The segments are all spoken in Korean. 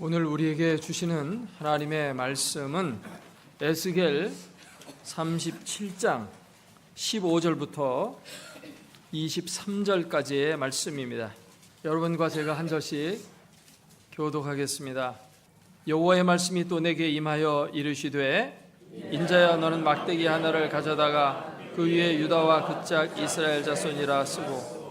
오늘 우리에게 주시는 하나님의 말씀은 에스겔 37장 15절부터 23절까지의 말씀입니다. 여러분과 제가 한 절씩 교독하겠습니다. 여호와의 말씀이 또 내게 임하여 이르시되 인자야 너는 막대기 하나를 가져다가 그 위에 유다와 그 짝 이스라엘 자손이라 쓰고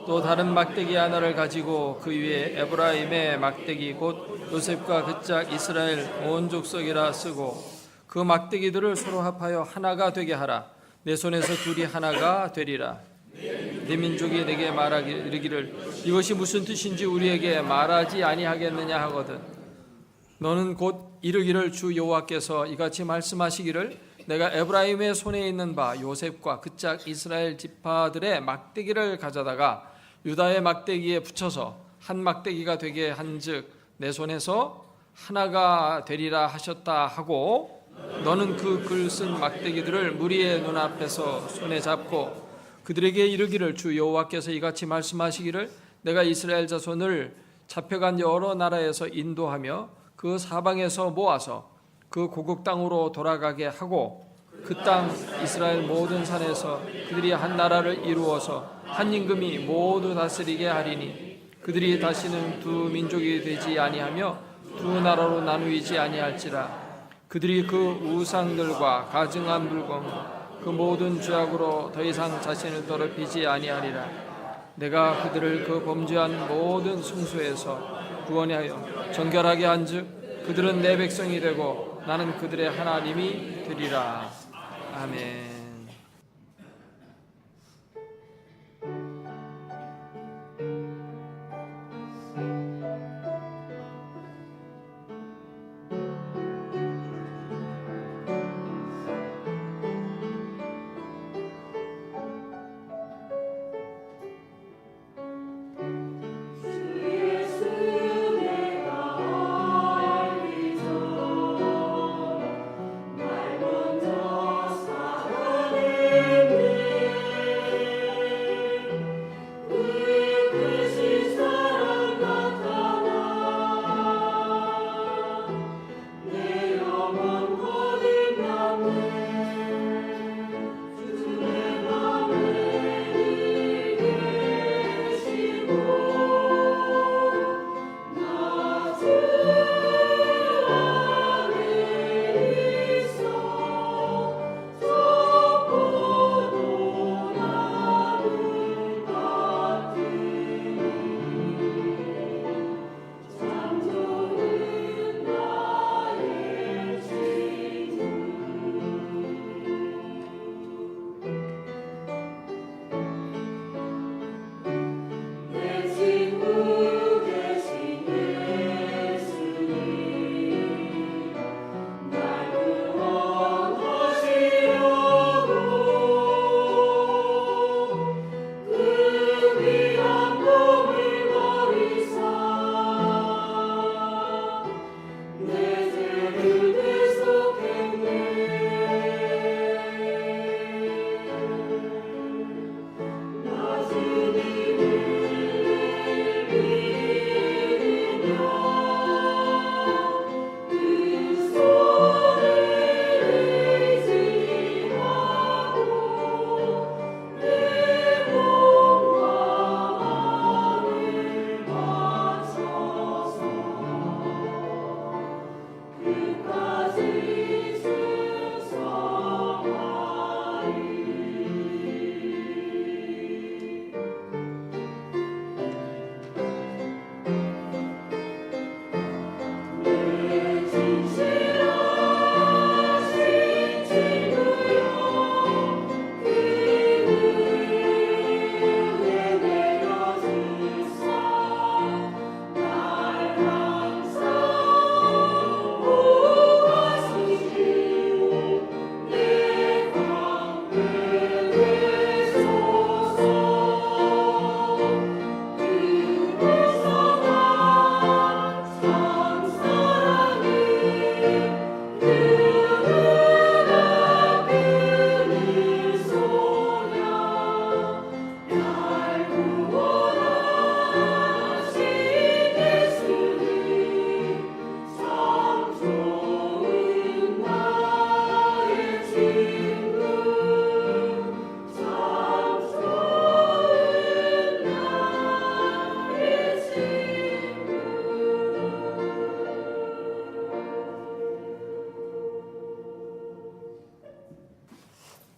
또 다른 막대기 하나를 가지고 그 위에 에브라임의 막대기 곧 요셉과 그 짝 이스라엘 온 족속이라 쓰고 그 막대기들을 서로 합하여 하나가 되게 하라. 내 손에서 둘이 하나가 되리라. 내 민족이 내게 이르기를 이것이 무슨 뜻인지 우리에게 말하지 아니하겠느냐 하거든. 너는 곧 이르기를 주 여호와께서 이같이 말씀하시기를 내가 에브라임의 손에 있는 바 요셉과 그 짝 이스라엘 지파들의 막대기를 가져다가 유다의 막대기에 붙여서 한 막대기가 되게 한즉 내 손에서 하나가 되리라 하셨다 하고 너는 그 글 쓴 막대기들을 무리의 눈앞에서 손에 잡고 그들에게 이르기를 주 여호와께서 이같이 말씀하시기를 내가 이스라엘 자손을 잡혀간 여러 나라에서 인도하며 그 사방에서 모아서 그 고국 땅으로 돌아가게 하고 그 땅 이스라엘 모든 산에서 그들이 한 나라를 이루어서 한 임금이 모두 다스리게 하리니 그들이 다시는 두 민족이 되지 아니하며 두 나라로 나누이지 아니할지라. 그들이 그 우상들과 가증한 물건과 그 모든 죄악으로 더 이상 자신을 더럽히지 아니하리라. 내가 그들을 그 범죄한 모든 승수에서 구원하여 정결하게 한즉 그들은 내 백성이 되고 나는 그들의 하나님이 되리라. 아멘.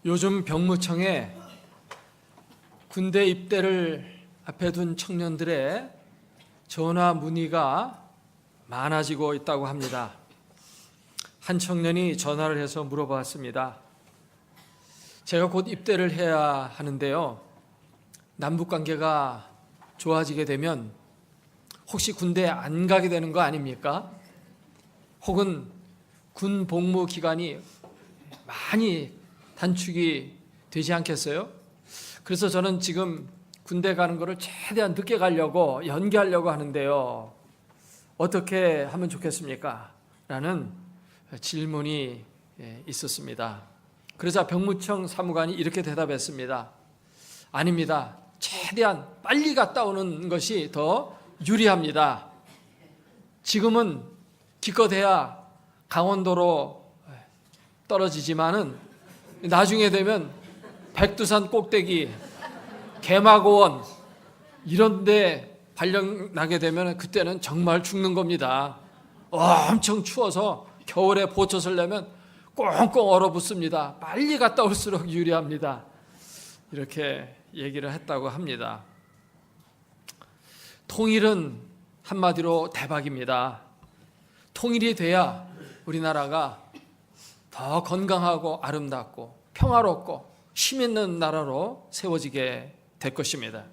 요즘 병무청에 군대 입대를 앞에 둔 청년들의 전화 문의가 많아지고 있다고 합니다. 한 청년이 전화를 해서 물어봤습니다. 제가 곧 입대를 해야 하는데요. 남북 관계가 좋아지게 되면 혹시 군대 안 가게 되는 거 아닙니까? 혹은 군 복무 기간이 많이 단축이 되지 않겠어요? 그래서 저는 지금 군대 가는 거를 최대한 늦게 가려고 연기하려고 하는데요. 어떻게 하면 좋겠습니까? 라는 질문이 있었습니다. 그러자 병무청 사무관이 이렇게 대답했습니다. 아닙니다. 최대한 빨리 갔다 오는 것이 더 유리합니다. 지금은 기껏해야 강원도로 떨어지지만은 나중에 되면 백두산 꼭대기, 개마고원 이런 데 발령 나게 되면 그때는 정말 죽는 겁니다. 엄청 추워서 겨울에 보초설 내면 꽁꽁 얼어붙습니다. 빨리 갔다 올수록 유리합니다. 이렇게 얘기를 했다고 합니다. 통일은 한마디로 대박입니다. 통일이 돼야 우리나라가 더 건강하고 아름답고 평화롭고 힘 있는 나라로 세워지게 될 것입니다.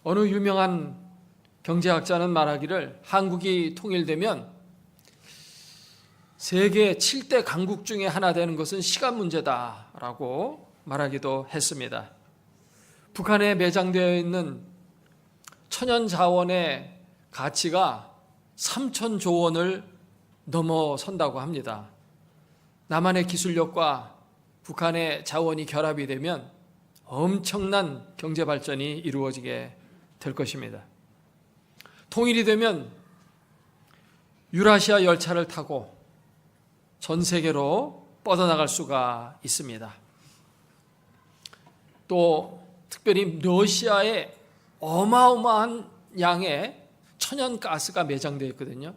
어느 유명한 경제학자는 말하기를 한국이 통일되면 세계 7대 강국 중에 하나 되는 것은 시간 문제다라고 말하기도 했습니다. 북한에 매장되어 있는 천연자원의 가치가 3,000조 원을 넘어선다고 합니다. 남한의 기술력과 북한의 자원이 결합이 되면 엄청난 경제 발전이 이루어지게 될 것입니다. 통일이 되면 유라시아 열차를 타고 전 세계로 뻗어나갈 수가 있습니다. 또 특별히 러시아에 어마어마한 양의 천연가스가 매장되어 있거든요.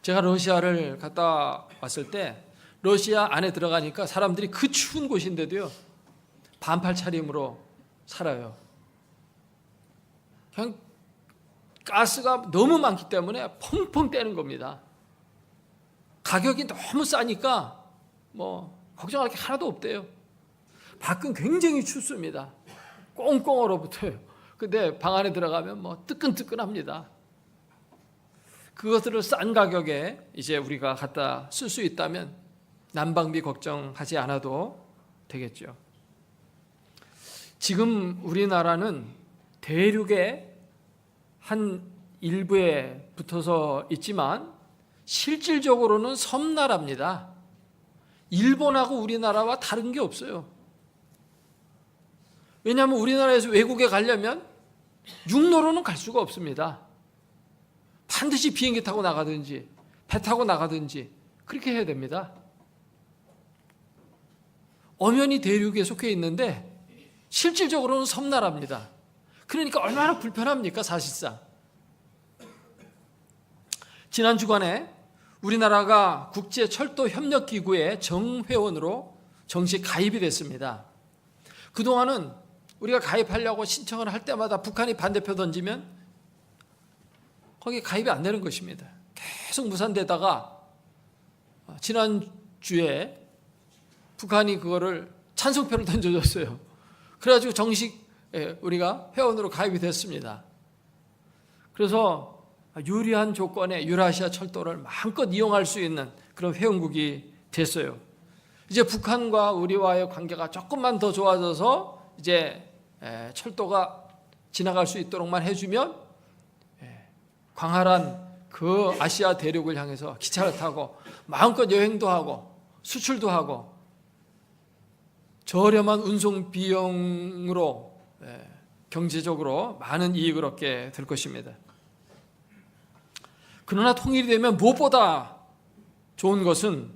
제가 러시아를 갔다 왔을 때 러시아 안에 들어가니까 사람들이 그 추운 곳인데도요 반팔 차림으로 살아요. 그냥 가스가 너무 많기 때문에 펑펑 떼는 겁니다. 가격이 너무 싸니까 걱정할 게 하나도 없대요. 밖은 굉장히 춥습니다. 꽁꽁 얼어붙어요. 근데 방 안에 들어가면 뜨끈뜨끈합니다. 그것들을 싼 가격에 이제 우리가 갖다 쓸 수 있다면 난방비 걱정하지 않아도 되겠죠. 지금 우리나라는 대륙의 한 일부에 붙어서 있지만 실질적으로는 섬나라입니다. 일본하고 우리나라와 다른 게 없어요. 왜냐하면 우리나라에서 외국에 가려면 육로로는 갈 수가 없습니다. 반드시 비행기 타고 나가든지 배 타고 나가든지 그렇게 해야 됩니다. 엄연히 대륙에 속해 있는데 실질적으로는 섬나라입니다. 그러니까 얼마나 불편합니까, 사실상. 지난 주간에 우리나라가 국제철도협력기구의 정회원으로 정식 가입이 됐습니다. 그동안은 우리가 가입하려고 신청을 할 때마다 북한이 반대표 던지면 거기에 가입이 안 되는 것입니다. 계속 무산되다가 지난주에 북한이 그거를 찬성표를 던져줬어요. 그래가지고 정식 우리가 회원으로 가입이 됐습니다. 그래서 유리한 조건에 유라시아 철도를 마음껏 이용할 수 있는 그런 회원국이 됐어요. 이제 북한과 우리와의 관계가 조금만 더 좋아져서 이제 철도가 지나갈 수 있도록만 해주면 광활한 그 아시아 대륙을 향해서 기차를 타고 마음껏 여행도 하고 수출도 하고 저렴한 운송 비용으로 경제적으로 많은 이익을 얻게 될 것입니다. 그러나 통일이 되면 무엇보다 좋은 것은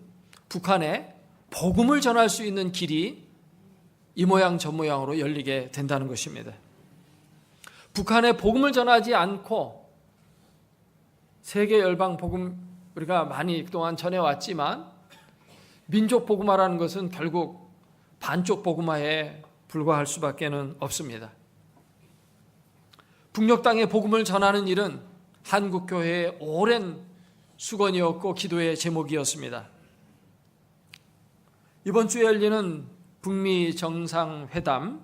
북한에 복음을 전할 수 있는 길이 이 모양 저 모양으로 열리게 된다는 것입니다. 북한에 복음을 전하지 않고 세계 열방 복음 우리가 많이 그동안 전해왔지만 민족 복음화라는 것은 결국 반쪽 복음화에 불과할 수밖에는 없습니다. 북녘 땅에 복음을 전하는 일은 한국 교회의 오랜 수건이었고 기도의 제목이었습니다. 이번 주에 열리는 북미 정상회담,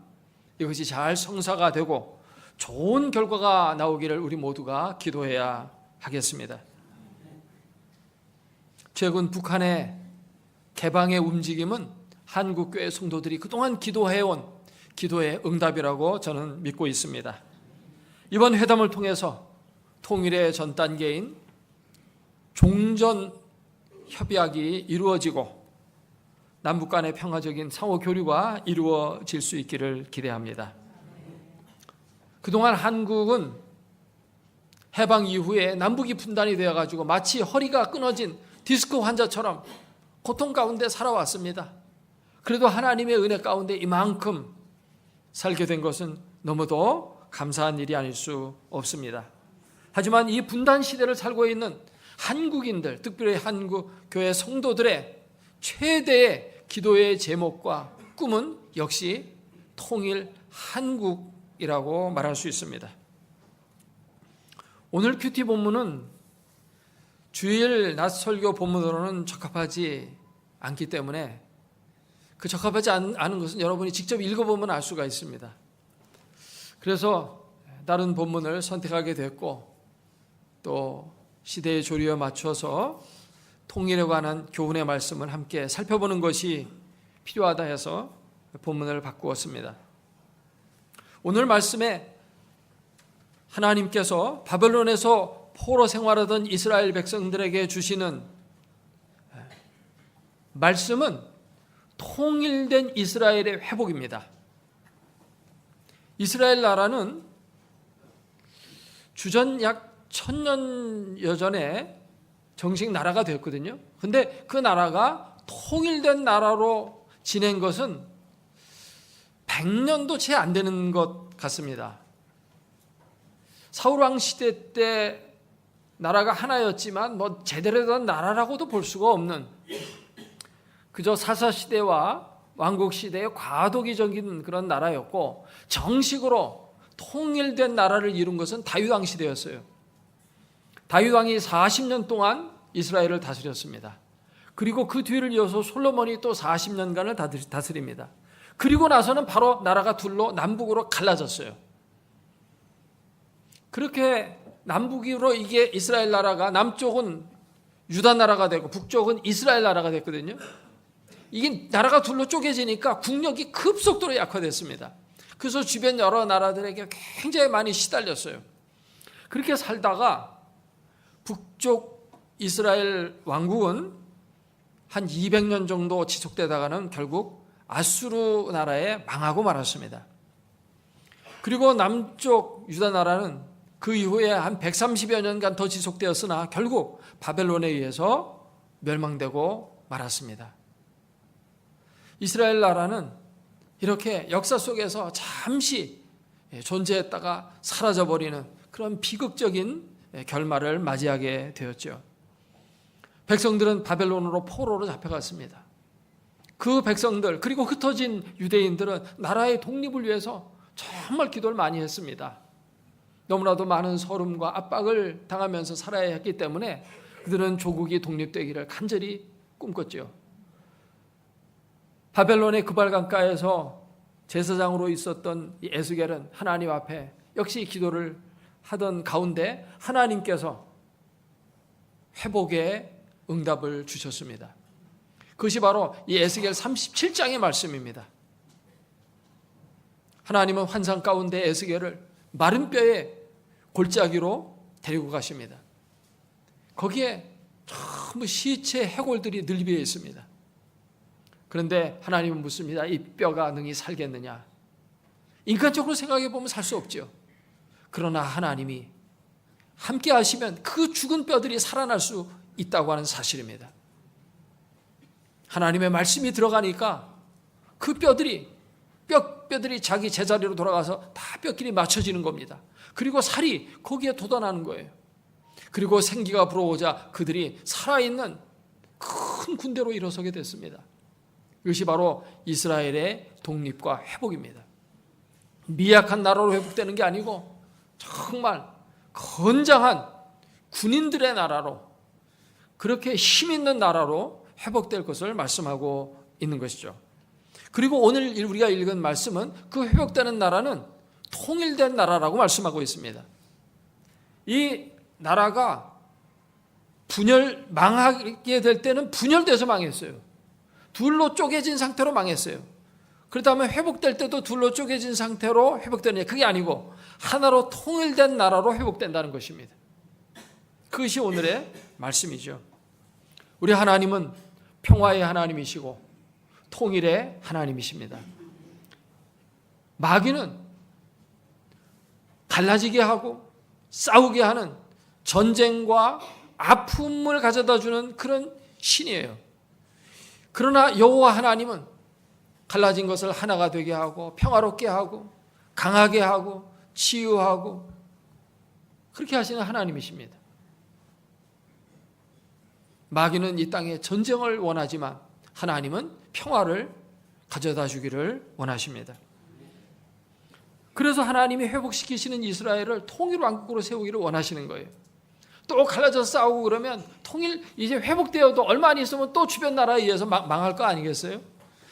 이것이 잘 성사가 되고 좋은 결과가 나오기를 우리 모두가 기도해야 하겠습니다. 최근 북한의 개방의 움직임은 한국교회 성도들이 그동안 기도해온 기도의 응답이라고 저는 믿고 있습니다. 이번 회담을 통해서 통일의 전 단계인 종전 협약이 이루어지고 남북 간의 평화적인 상호 교류가 이루어질 수 있기를 기대합니다. 그동안 한국은 해방 이후에 남북이 분단이 되어가지고 마치 허리가 끊어진 디스크 환자처럼 고통 가운데 살아왔습니다. 그래도 하나님의 은혜 가운데 이만큼 살게 된 것은 너무도 감사한 일이 아닐 수 없습니다. 하지만 이 분단 시대를 살고 있는 한국인들, 특별히 한국 교회 성도들의 최대의 기도의 제목과 꿈은 역시 통일 한국이라고 말할 수 있습니다. 오늘 큐티 본문은 주일 낮 설교 본문으로는 적합하지 않기 때문에 그 적합하지 않은 것은 여러분이 직접 읽어보면 알 수가 있습니다. 그래서 다른 본문을 선택하게 됐고 또 시대의 조류에 맞춰서 통일에 관한 교훈의 말씀을 함께 살펴보는 것이 필요하다 해서 본문을 바꾸었습니다. 오늘 말씀에 하나님께서 바벨론에서 포로 생활하던 이스라엘 백성들에게 주시는 말씀은 통일된 이스라엘의 회복입니다. 이스라엘 나라는 주전 약 1000년여 전에 정식 나라가 되었거든요. 근데 그 나라가 통일된 나라로 지낸 것은 100년도 채 안 되는 것 같습니다. 사울왕 시대 때 나라가 하나였지만 제대로 된 나라라고도 볼 수가 없는, 그저 사사시대와 왕국시대의 과도기적인 그런 나라였고 정식으로 통일된 나라를 이룬 것은 다윗왕 시대였어요. 다윗왕이 40년 동안 이스라엘을 다스렸습니다. 그리고 그 뒤를 이어서 솔로몬이 또 40년간을 다스립니다. 그리고 나서는 바로 나라가 둘로 남북으로 갈라졌어요. 그렇게 남북으로 이게 이스라엘 나라가, 남쪽은 유다 나라가 되고 북쪽은 이스라엘 나라가 됐거든요. 이게 나라가 둘로 쪼개지니까 국력이 급속도로 약화됐습니다. 그래서 주변 여러 나라들에게 굉장히 많이 시달렸어요. 그렇게 살다가 북쪽 이스라엘 왕국은 한 200년 정도 지속되다가는 결국 아수르 나라에 망하고 말았습니다. 그리고 남쪽 유다 나라는 그 이후에 한 130여 년간 더 지속되었으나 결국 바벨론에 의해서 멸망되고 말았습니다. 이스라엘 나라는 이렇게 역사 속에서 잠시 존재했다가 사라져버리는 그런 비극적인 결말을 맞이하게 되었죠. 백성들은 바벨론으로 포로로 잡혀갔습니다. 그 백성들, 그리고 흩어진 유대인들은 나라의 독립을 위해서 정말 기도를 많이 했습니다. 너무나도 많은 서름과 압박을 당하면서 살아야 했기 때문에 그들은 조국이 독립되기를 간절히 꿈꿨죠. 바벨론의 그발강가에서 제사장으로 있었던 이 에스겔은 하나님 앞에 역시 기도를 하던 가운데 하나님께서 회복의 응답을 주셨습니다. 그것이 바로 이 에스겔 37장의 말씀입니다. 하나님은 환상 가운데 에스겔을 마른 뼈의 골짜기로 데리고 가십니다. 거기에 전부 시체 해골들이 늘비어 있습니다. 그런데 하나님은 묻습니다. 이 뼈가 능히 살겠느냐? 인간적으로 생각해 보면 살 수 없죠. 그러나 하나님이 함께 하시면 그 죽은 뼈들이 살아날 수 있다고 하는 사실입니다. 하나님의 말씀이 들어가니까 그 뼈들이 자기 제자리로 돌아가서 다 뼈끼리 맞춰지는 겁니다. 그리고 살이 거기에 돋아나는 거예요. 그리고 생기가 불어오자 그들이 살아있는 큰 큰 군대로 일어서게 됐습니다. 이것이 바로 이스라엘의 독립과 회복입니다. 미약한 나라로 회복되는 게 아니고 정말 건장한 군인들의 나라로, 그렇게 힘 있는 나라로 회복될 것을 말씀하고 있는 것이죠. 그리고 오늘 우리가 읽은 말씀은 그 회복되는 나라는 통일된 나라라고 말씀하고 있습니다. 이 나라가 망하게 될 때는 분열돼서 망했어요. 둘로 쪼개진 상태로 망했어요. 그렇다면 회복될 때도 둘로 쪼개진 상태로 회복되느냐? 그게 아니고 하나로 통일된 나라로 회복된다는 것입니다. 그것이 오늘의 말씀이죠. 우리 하나님은 평화의 하나님이시고 통일의 하나님이십니다. 마귀는 갈라지게 하고 싸우게 하는, 전쟁과 아픔을 가져다 주는 그런 신이에요. 그러나 여호와 하나님은 갈라진 것을 하나가 되게 하고 평화롭게 하고 강하게 하고 치유하고 그렇게 하시는 하나님이십니다. 마귀는 이 땅에 전쟁을 원하지만 하나님은 평화를 가져다 주기를 원하십니다. 그래서 하나님이 회복시키시는 이스라엘을 통일 왕국으로 세우기를 원하시는 거예요. 또 갈라져서 싸우고 그러면 통일 이제 회복되어도 얼마 안 있으면 또 주변 나라에 의해서 망할 거 아니겠어요?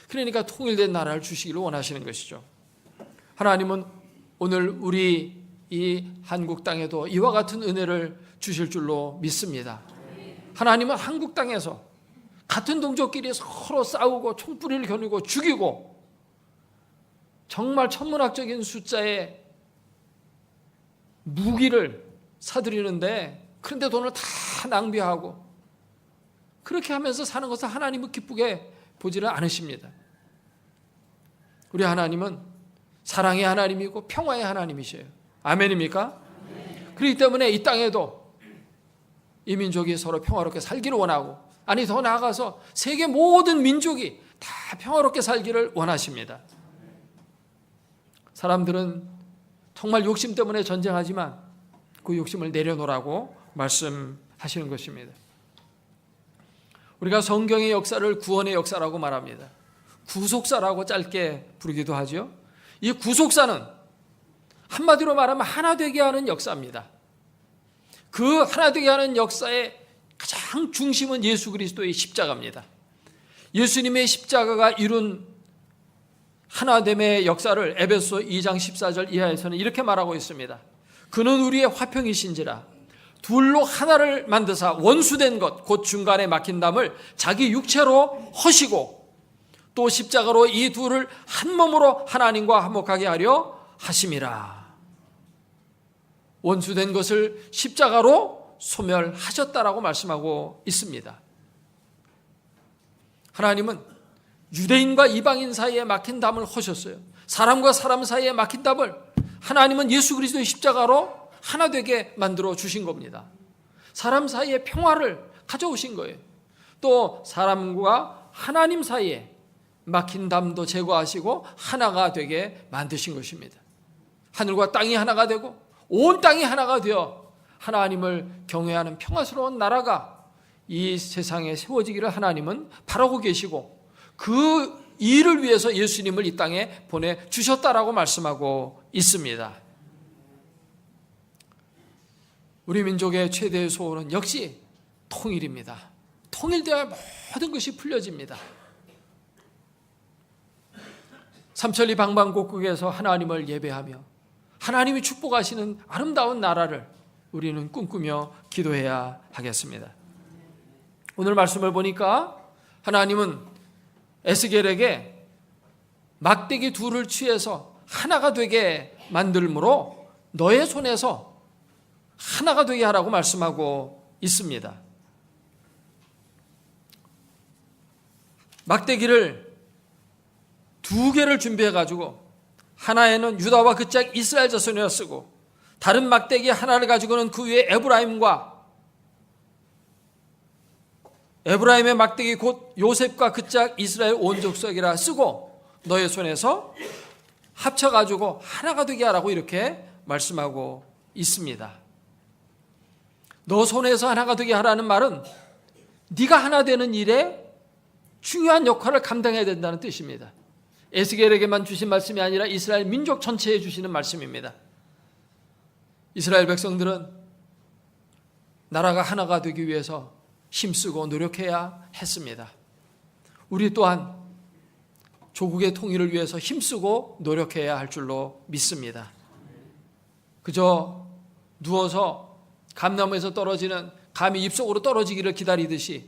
그러니까 통일된 나라를 주시기를 원하시는 것이죠. 하나님은 오늘 우리 이 한국 땅에도 이와 같은 은혜를 주실 줄로 믿습니다. 하나님은 한국 땅에서 같은 동족끼리 서로 싸우고 총뿌리를 겨누고 죽이고 정말 천문학적인 숫자의 무기를 사들이는데, 그런데 돈을 다 낭비하고 그렇게 하면서 사는 것을 하나님은 기쁘게 보지를 않으십니다. 우리 하나님은 사랑의 하나님이고 평화의 하나님이셔요. 아멘입니까? 그렇기 때문에 이 땅에도 이 민족이 서로 평화롭게 살기를 원하고, 아니 더 나아가서 세계 모든 민족이 다 평화롭게 살기를 원하십니다. 사람들은 정말 욕심 때문에 전쟁하지만 그 욕심을 내려놓으라고 말씀하시는 것입니다. 우리가 성경의 역사를 구원의 역사라고 말합니다. 구속사라고 짧게 부르기도 하죠. 이 구속사는 한마디로 말하면 하나 되게 하는 역사입니다. 그 하나 되게 하는 역사의 가장 중심은 예수 그리스도의 십자가입니다. 예수님의 십자가가 이룬 하나됨의 역사를 에베소 2장 14절 이하에서는 이렇게 말하고 있습니다. 그는 우리의 화평이신지라 둘로 하나를 만드사 원수된 것 곧 중간에 막힌 담을 자기 육체로 허시고 또 십자가로 이 둘을 한 몸으로 하나님과 화목하게 하려 하심이라. 원수된 것을 십자가로 소멸하셨다라고 말씀하고 있습니다. 하나님은 유대인과 이방인 사이에 막힌 담을 허셨어요. 사람과 사람 사이에 막힌 담을 하나님은 예수 그리스도의 십자가로 하나 되게 만들어 주신 겁니다. 사람 사이에 평화를 가져오신 거예요. 또 사람과 하나님 사이에 막힌 담도 제거하시고 하나가 되게 만드신 것입니다. 하늘과 땅이 하나가 되고 온 땅이 하나가 되어 하나님을 경외하는 평화스러운 나라가 이 세상에 세워지기를 하나님은 바라고 계시고, 그 일을 위해서 예수님을 이 땅에 보내주셨다라고 말씀하고 있습니다. 우리 민족의 최대의 소원은 역시 통일입니다. 통일되어야 모든 것이 풀려집니다. 삼천리 방방곡곡에서 하나님을 예배하며 하나님이 축복하시는 아름다운 나라를 우리는 꿈꾸며 기도해야 하겠습니다. 오늘 말씀을 보니까 하나님은 에스겔에게 막대기 둘을 취해서 하나가 되게 만들므로 너의 손에서 하나가 되게 하라고 말씀하고 있습니다. 막대기를 두 개를 준비해가지고 하나에는 유다와 그 짝 이스라엘 자손이라 쓰고, 다른 막대기 하나를 가지고는 그 위에 에브라임의 막대기 곧 요셉과 그 짝 이스라엘 온 족속이라 쓰고 너의 손에서 합쳐가지고 하나가 되게 하라고 이렇게 말씀하고 있습니다. 너 손에서 하나가 되게 하라는 말은 네가 하나 되는 일에 중요한 역할을 감당해야 된다는 뜻입니다. 에스겔에게만 주신 말씀이 아니라 이스라엘 민족 전체에 주시는 말씀입니다. 이스라엘 백성들은 나라가 하나가 되기 위해서 힘쓰고 노력해야 했습니다. 우리 또한 조국의 통일을 위해서 힘쓰고 노력해야 할 줄로 믿습니다. 그저 누워서 감나무에서 떨어지는 감이 입속으로 떨어지기를 기다리듯이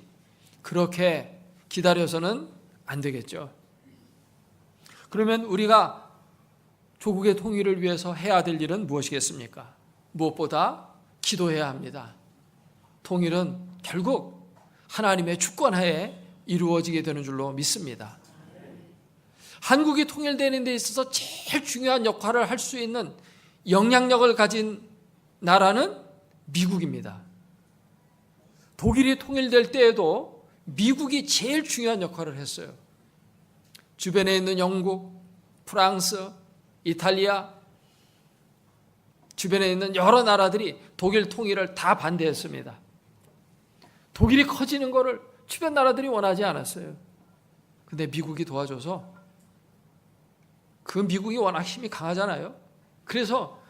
그렇게 기다려서는 안 되겠죠. 그러면 우리가 조국의 통일을 위해서 해야 될 일은 무엇이겠습니까? 무엇보다 기도해야 합니다. 통일은 결국 하나님의 주권하에 이루어지게 되는 줄로 믿습니다. 한국이 통일되는 데 있어서 제일 중요한 역할을 할 수 있는 영향력을 가진 나라는 미국입니다. 독일이 통일될 때에도 미국이 제일 중요한 역할을 했어요. 주변에 있는 영국, 프랑스, 이탈리아, 주변에 있는 여러 나라들이 독일 통일을 다 반대했습니다. 독일이 커지는 것을 주변 나라들이 원하지 않았어요. 근데 미국이 도와줘서, 그 미국이 워낙 힘이 강하잖아요. 그래서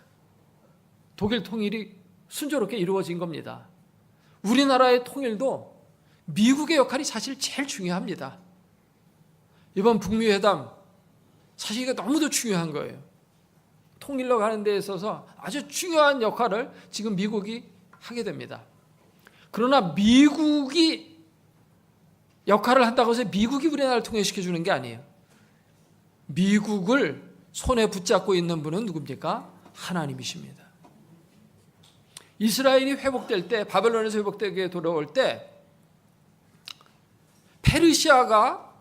독일 통일이 순조롭게 이루어진 겁니다. 우리나라의 통일도 미국의 역할이 사실 제일 중요합니다. 이번 북미 회담, 사실 이게 너무도 중요한 거예요. 통일로 가는 데 있어서 아주 중요한 역할을 지금 미국이 하게 됩니다. 그러나 미국이 역할을 한다고 해서 미국이 우리나라를 통일시켜 주는 게 아니에요. 미국을 손에 붙잡고 있는 분은 누굽니까? 하나님이십니다. 이스라엘이 회복될 때, 바벨론에서 회복되게 돌아올 때 페르시아가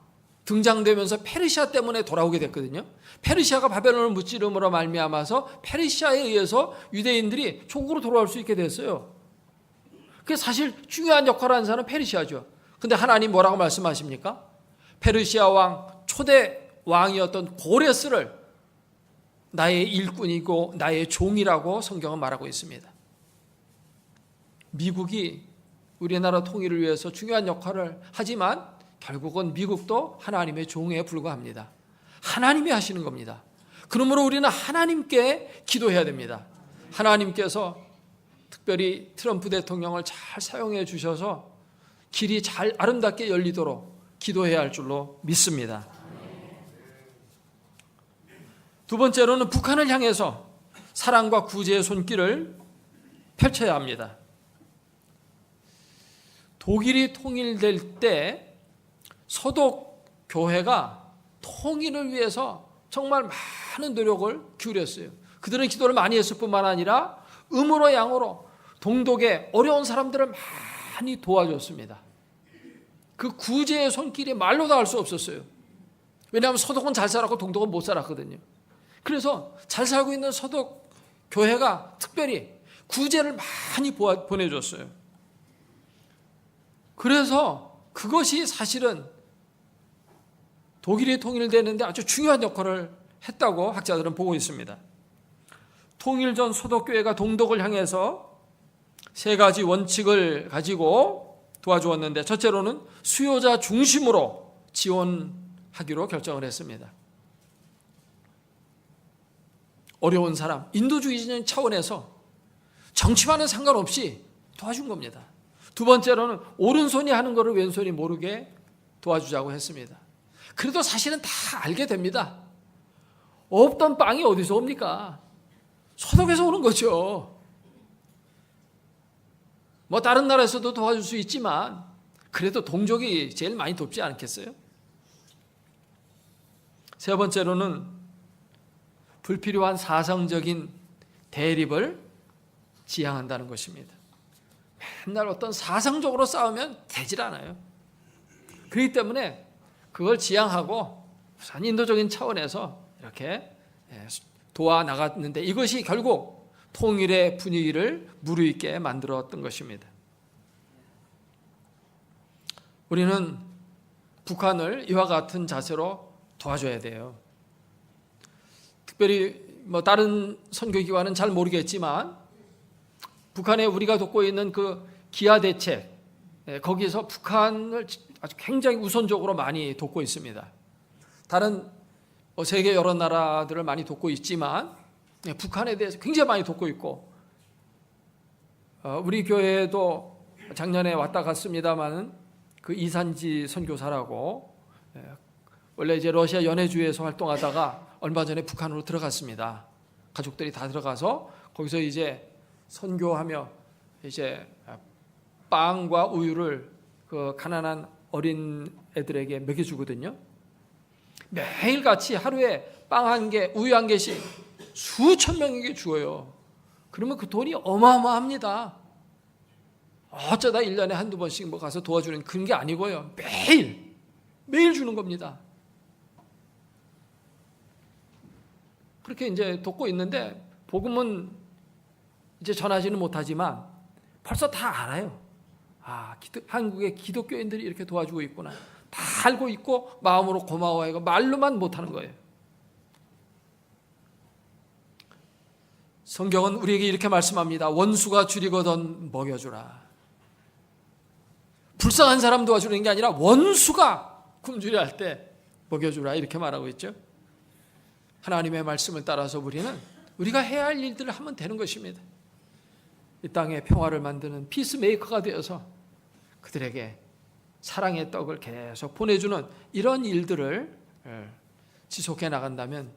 등장되면서 페르시아 때문에 돌아오게 됐거든요. 페르시아가 바벨론을 무찌름으로 말미암아서 페르시아에 의해서 유대인들이 조국으로 돌아올 수 있게 됐어요. 그게 사실 중요한 역할을 하는 사람은 페르시아죠. 근데 하나님 뭐라고 말씀하십니까? 페르시아 왕, 초대 왕이었던 고레스를 나의 일꾼이고 나의 종이라고 성경은 말하고 있습니다. 미국이 우리나라 통일을 위해서 중요한 역할을 하지만 결국은 미국도 하나님의 종에 불과합니다. 하나님이 하시는 겁니다. 그러므로 우리는 하나님께 기도해야 됩니다. 하나님께서 특별히 트럼프 대통령을 잘 사용해 주셔서 길이 잘 아름답게 열리도록 기도해야 할 줄로 믿습니다. 두 번째로는 북한을 향해서 사랑과 구제의 손길을 펼쳐야 합니다. 독일이 통일될 때 서독 교회가 통일을 위해서 정말 많은 노력을 기울였어요. 그들은 기도를 많이 했을 뿐만 아니라 음으로 양으로 동독의 어려운 사람들을 많이 도와줬습니다. 그 구제의 손길이 말로 다 할 수 없었어요. 왜냐하면 서독은 잘 살았고 동독은 못 살았거든요. 그래서 잘 살고 있는 서독 교회가 특별히 구제를 많이 보내줬어요. 그래서 그것이 사실은 독일이 통일되는데 아주 중요한 역할을 했다고 학자들은 보고 있습니다. 통일 전 서독교회가 동독을 향해서 세 가지 원칙을 가지고 도와주었는데, 첫째로는 수요자 중심으로 지원하기로 결정을 했습니다. 어려운 사람, 인도주의적인 차원에서 정치와는 상관없이 도와준 겁니다. 두 번째로는 오른손이 하는 것을 왼손이 모르게 도와주자고 했습니다. 그래도 사실은 다 알게 됩니다. 없던 빵이 어디서 옵니까? 서독에서 오는 거죠. 뭐 다른 나라에서도 도와줄 수 있지만 그래도 동족이 제일 많이 돕지 않겠어요? 세 번째로는 불필요한 사상적인 대립을 지향한다는 것입니다. 맨날 어떤 사상적으로 싸우면 되질 않아요. 그렇기 때문에 그걸 지향하고 우선 인도적인 차원에서 이렇게 도와 나갔는데, 이것이 결국 통일의 분위기를 무르익게 만들었던 것입니다. 우리는 북한을 이와 같은 자세로 도와줘야 돼요. 특별히 뭐 다른 선교기관은 잘 모르겠지만 북한에 우리가 돕고 있는 그 기아 대책, 거기서 북한을 아주 굉장히 우선적으로 많이 돕고 있습니다. 다른 세계 여러 나라들을 많이 돕고 있지만 북한에 대해서 굉장히 많이 돕고 있고, 우리 교회에도 작년에 왔다 갔습니다만 그 이산지 선교사라고 원래 이제 러시아 연해주에서 활동하다가 얼마 전에 북한으로 들어갔습니다. 가족들이 다 들어가서 거기서 이제 선교하며 이제 빵과 우유를 그 가난한 어린 애들에게 먹여주거든요. 매일같이 하루에 빵 한 개, 우유 한 개씩 수천 명에게 주어요. 그러면 그 돈이 어마어마합니다. 어쩌다 1년에 한두 번씩 뭐 가서 도와주는 그런 게 아니고요. 매일 주는 겁니다. 그렇게 이제 돕고 있는데 복음은 이제 전하지는 못하지만 벌써 다 알아요. 한국의 기독교인들이 이렇게 도와주고 있구나. 다 알고 있고 마음으로 고마워하고 말로만 못하는 거예요. 성경은 우리에게 이렇게 말씀합니다. 원수가 줄이거든 먹여주라. 불쌍한 사람 도와주는 게 아니라 원수가 굶주려 할 때 먹여주라, 이렇게 말하고 있죠. 하나님의 말씀을 따라서 우리가 해야 할 일들을 하면 되는 것입니다. 이 땅에 평화를 만드는 피스메이커가 되어서 그들에게 사랑의 떡을 계속 보내주는 이런 일들을 지속해 나간다면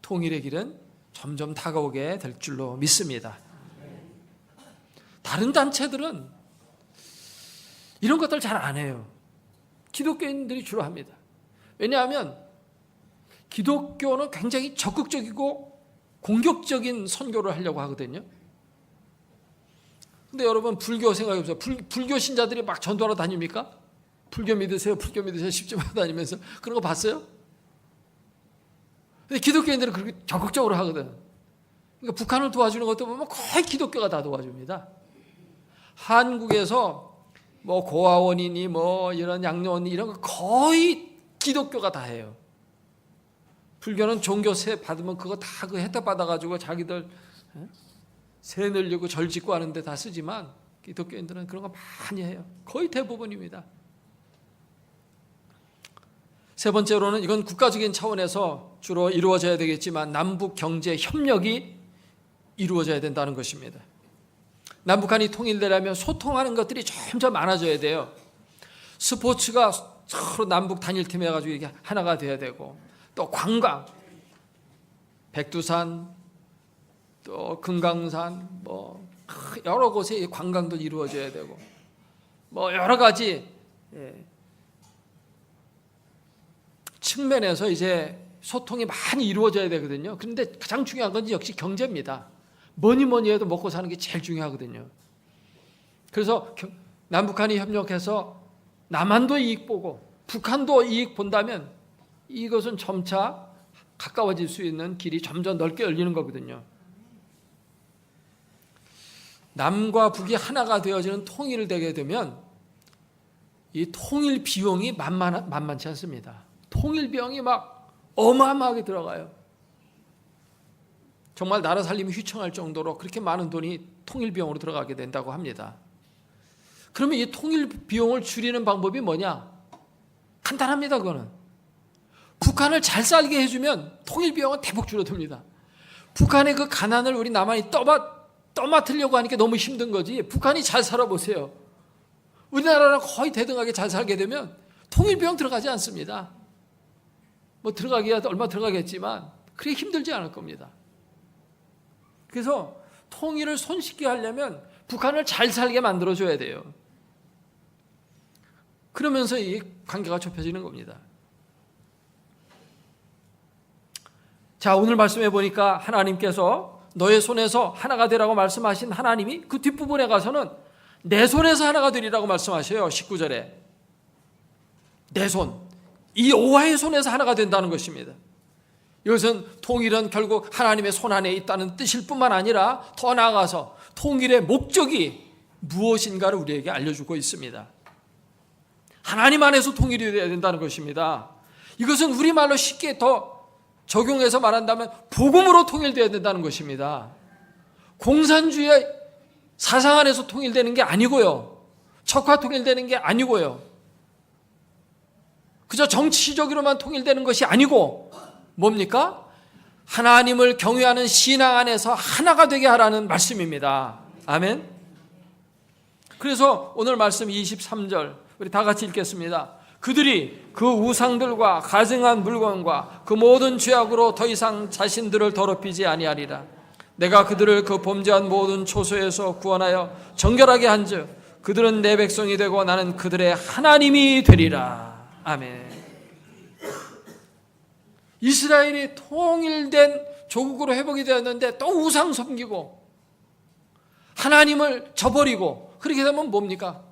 통일의 길은 점점 다가오게 될 줄로 믿습니다. 다른 단체들은 이런 것들 잘 안 해요. 기독교인들이 주로 합니다. 왜냐하면 기독교는 굉장히 적극적이고 공격적인 선교를 하려고 하거든요. 근데 여러분, 불교 생각해 보세요. 불교 신자들이 막 전도하러 다닙니까? 불교 믿으세요, 불교 믿으세요, 십지만 다니면서 그런 거 봤어요? 근데 기독교인들은 그렇게 적극적으로 하거든. 그러니까 북한을 도와주는 것도 보면 거의 기독교가 다 도와줍니다. 한국에서 뭐 고아원이니 뭐 이런 양로원이 이런 거 거의 기독교가 다 해요. 불교는 종교세 받으면 그거 다 그 혜택 받아가지고 자기들 세 늘리고 절 짓고 하는데 다 쓰지만 기독교인들은 그런 거 많이 해요. 거의 대부분입니다. 세 번째로는 이건 국가적인 차원에서 주로 이루어져야 되겠지만 남북 경제 협력이 이루어져야 된다는 것입니다. 남북한이 통일되려면 소통하는 것들이 점점 많아져야 돼요. 스포츠가 서로 남북 단일팀 해가지고 이게 하나가 돼야 되고, 또 관광, 백두산, 또 금강산, 뭐 여러 곳에 관광도 이루어져야 되고, 뭐 여러 가지 측면에서 이제 소통이 많이 이루어져야 되거든요. 그런데 가장 중요한 건 역시 경제입니다. 뭐니 해도 먹고 사는 게 제일 중요하거든요. 그래서 남북한이 협력해서 남한도 이익 보고 북한도 이익 본다면 이것은 점차 가까워질 수 있는 길이 점점 넓게 열리는 거거든요. 남과 북이 하나가 되어지는 통일을 되게 되면 이 통일 비용이 만만치 않습니다. 통일 비용이 막 어마어마하게 들어가요. 정말 나라 살림이 휘청할 정도로 그렇게 많은 돈이 통일 비용으로 들어가게 된다고 합니다. 그러면 이 통일 비용을 줄이는 방법이 뭐냐? 간단합니다. 그거는 북한을 잘 살게 해주면 통일 비용은 대폭 줄어듭니다. 북한의 그 가난을 우리 남한이 떠맡으려고 하니까 너무 힘든 거지. 북한이 잘 살아보세요. 우리나라랑 거의 대등하게 잘 살게 되면 통일 비용 들어가지 않습니다. 뭐 들어가기야 얼마 들어가겠지만 그렇게 힘들지 않을 겁니다. 그래서 통일을 손쉽게 하려면 북한을 잘 살게 만들어줘야 돼요. 그러면서 이 관계가 좁혀지는 겁니다. 자, 오늘 말씀해 보니까 하나님께서 너의 손에서 하나가 되라고 말씀하신 하나님이 그 뒷부분에 가서는 내 손에서 하나가 되리라고 말씀하셔요. 19절에 내 손, 이 여호와의 손에서 하나가 된다는 것입니다. 이것은 통일은 결국 하나님의 손 안에 있다는 뜻일 뿐만 아니라 더 나아가서 통일의 목적이 무엇인가를 우리에게 알려주고 있습니다. 하나님 안에서 통일이 되어야 된다는 것입니다. 이것은 우리말로 쉽게 더 적용해서 말한다면 복음으로 통일되어야 된다는 것입니다. 공산주의 사상 안에서 통일되는 게 아니고요. 적화 통일되는 게 아니고요. 그저 정치적으로만 통일되는 것이 아니고 뭡니까? 하나님을 경외하는 신앙 안에서 하나가 되게 하라는 말씀입니다. 아멘. 그래서 오늘 말씀 23절 우리 다 같이 읽겠습니다. 그들이 그 우상들과 가증한 물건과 그 모든 죄악으로 더 이상 자신들을 더럽히지 아니하리라. 내가 그들을 그 범죄한 모든 초소에서 구원하여 정결하게 한즉 그들은 내 백성이 되고 나는 그들의 하나님이 되리라. 아멘. 이스라엘이 통일된 조국으로 회복이 되었는데 또 우상 섬기고 하나님을 저버리고 그렇게 되면 뭡니까?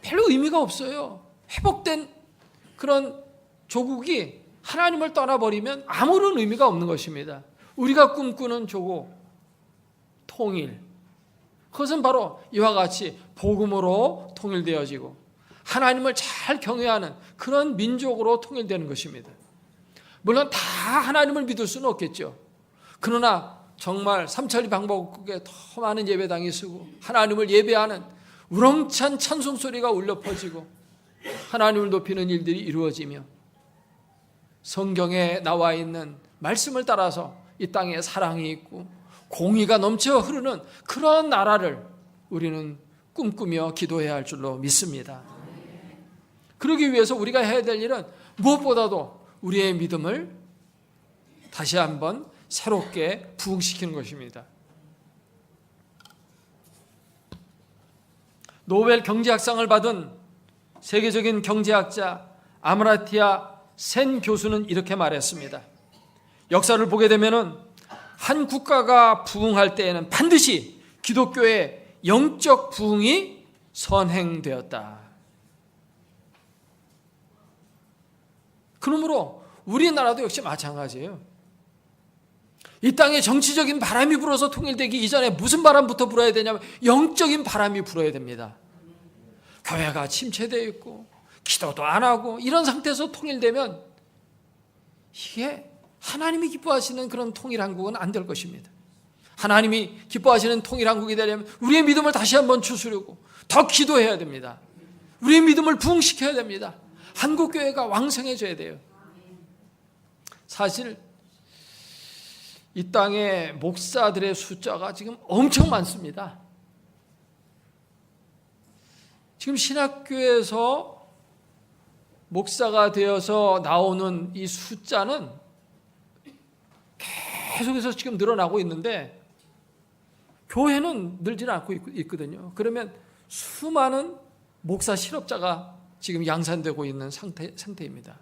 별로 의미가 없어요. 회복된 그런 조국이 하나님을 떠나버리면 아무런 의미가 없는 것입니다. 우리가 꿈꾸는 조국, 통일, 그것은 바로 이와 같이 복음으로 통일되어지고 하나님을 잘 경외하는 그런 민족으로 통일되는 것입니다. 물론 다 하나님을 믿을 수는 없겠죠. 그러나 정말 삼천리 방법국에 더 많은 예배당이 쓰고 하나님을 예배하는 우렁찬 찬송 소리가 울려 퍼지고 하나님을 높이는 일들이 이루어지며 성경에 나와 있는 말씀을 따라서 이 땅에 사랑이 있고 공의가 넘쳐 흐르는 그런 나라를 우리는 꿈꾸며 기도해야 할 줄로 믿습니다. 그러기 위해서 우리가 해야 될 일은 무엇보다도 우리의 믿음을 다시 한번 새롭게 부흥시키는 것입니다. 노벨 경제학상을 받은 세계적인 경제학자 아마르티아 센 교수는 이렇게 말했습니다. 역사를 보게 되면은 한 국가가 부흥할 때에는 반드시 기독교의 영적 부흥이 선행되었다. 그러므로 우리나라도 역시 마찬가지예요. 이 땅에 정치적인 바람이 불어서 통일되기 이전에 무슨 바람부터 불어야 되냐면 영적인 바람이 불어야 됩니다. 교회가 침체되어 있고 기도도 안 하고 이런 상태에서 통일되면 이게 하나님이 기뻐하시는 그런 통일한국은 안 될 것입니다. 하나님이 기뻐하시는 통일한국이 되려면 우리의 믿음을 다시 한번 추스르고 더 기도해야 됩니다. 우리의 믿음을 부흥시켜야 됩니다. 한국교회가 왕성해져야 돼요. 사실 이 땅에 목사들의 숫자가 지금 엄청 많습니다. 지금 신학교에서 목사가 되어서 나오는 이 숫자는 계속해서 지금 늘어나고 있는데 교회는 늘지 않고 있거든요. 그러면 수많은 목사 실업자가 지금 양산되고 있는 상태입니다.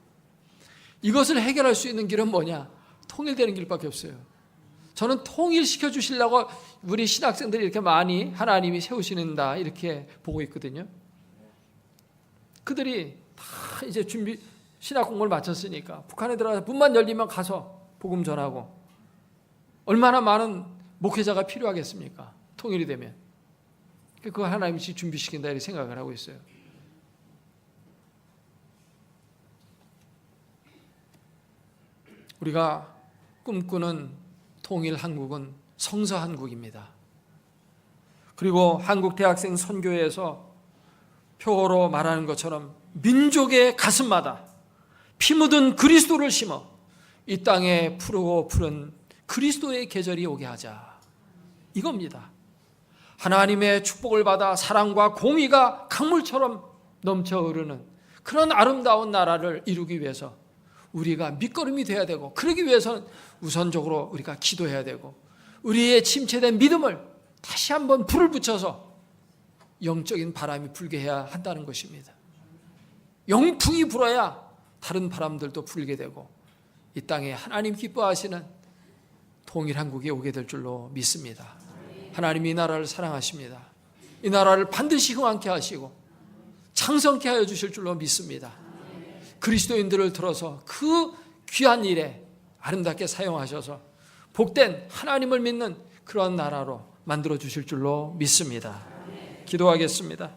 이것을 해결할 수 있는 길은 뭐냐? 통일되는 길밖에 없어요. 저는 통일시켜 주시려고 우리 신학생들이 이렇게 많이 하나님이 세우시는다 이렇게 보고 있거든요. 그들이 다 이제 신학 공부를 마쳤으니까 북한에 들어가서 문만 열리면 가서 복음 전하고 얼마나 많은 목회자가 필요하겠습니까? 통일이 되면. 그거 하나님이 준비시킨다 이렇게 생각을 하고 있어요. 우리가 꿈꾸는 통일 한국은 성서 한국입니다. 그리고 한국 대학생 선교회에서 표어로 말하는 것처럼 민족의 가슴마다 피 묻은 그리스도를 심어 이 땅에 푸르고 푸른 그리스도의 계절이 오게 하자. 이겁니다. 하나님의 축복을 받아 사랑과 공의가 강물처럼 넘쳐 흐르는 그런 아름다운 나라를 이루기 위해서 우리가 밑거름이 돼야 되고 그러기 위해서는 우선적으로 우리가 기도해야 되고 우리의 침체된 믿음을 다시 한번 불을 붙여서 영적인 바람이 불게 해야 한다는 것입니다. 영풍이 불어야 다른 바람들도 불게 되고 이 땅에 하나님 기뻐하시는 통일한국이 오게 될 줄로 믿습니다. 하나님이 이 나라를 사랑하십니다. 이 나라를 반드시 흥왕케 하시고 창성케 하여 주실 줄로 믿습니다. 그리스도인들을 들어서 그 귀한 일에 아름답게 사용하셔서 복된 하나님을 믿는 그런 나라로 만들어 주실 줄로 믿습니다. 기도하겠습니다.